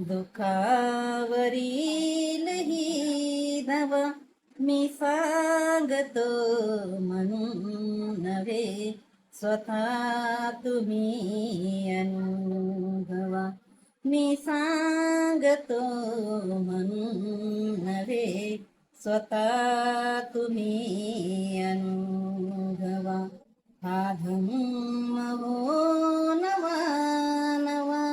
दुःखावरील ही नवा मी सांगतो म्हणून नव्हे, स्वतः तुम्ही अनुभवा. मी सांगतो म्हणून नव्हे, स्वतः तुम्ही अनुभवा. हा धम्म हो नवा नवा,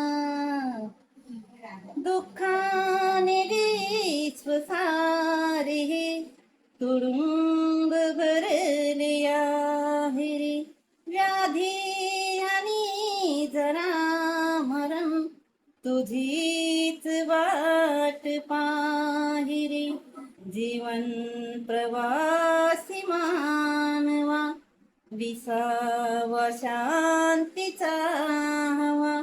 दुःखाने विश्व सारे तुडुंब भरले आहे रे. व्याधी आणि जरा मरण तुझीच वाट पाहिरी. जीवन प्रवासी मानवा, विसावा शांतीचा हवा.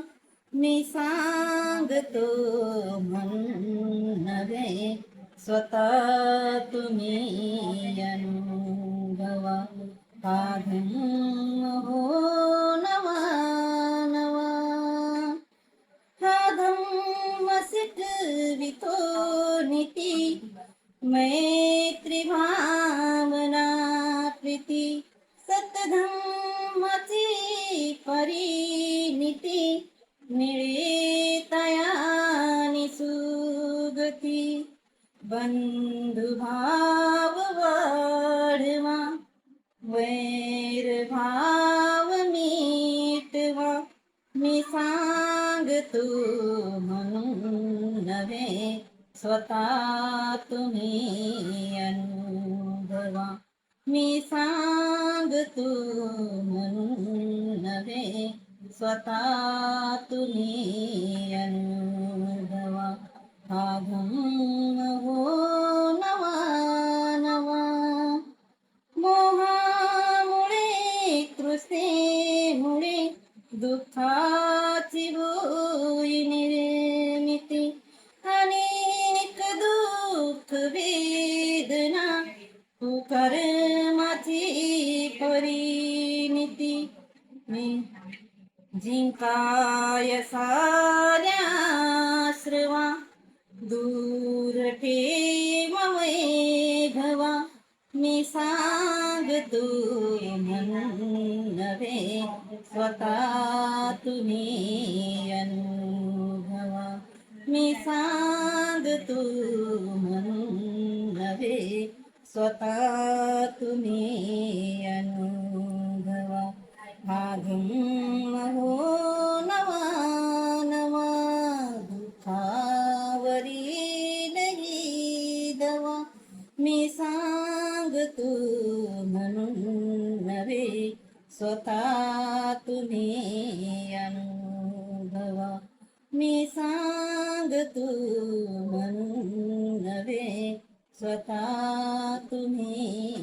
मी सांगतो म्हणून नव्हे, स्वतः तुम्ही अनुभवा. हा धम्म हो नवा नवा, हा धम्म शिकवितो नीती. मैत्री भावना प्रीती, सतधम्माची परिणिती. मिळे तयानी सुगती, बंधुभाव वाढवा. वैरभाव मिटवा. मी सांगतो म्हणून नव्हे, स्वतः तुम्ही अनुभवा. मी सांगतो म्हणून नव्हे, स्वतः तुम्ही अनुभवा. हा धम्म हो नवा नवा, मोहामुळे तृष्णेमुळे दुःखाची होई निर्मिती. अनेक दुःख वेदना कर्माची परिणिती. मी जिंकाय साऱ्या श्रवा, दूर ठेवावे घवा. मी सांगतो म्हणून नव्हे, स्वतः तुम्ही अनुभवा. मी सांगतो म्हणून नव्हे, स्वतः तुम्ही अनुभवा. हा धम्म हो नवा नवा, दुःखावरील ही दवा. मी सांगतो म्हणून नव्हे, स्वतः तुम्ही अनुभवा. मी सांगतो म्हणून नव्हे, स्वतः तुम्ही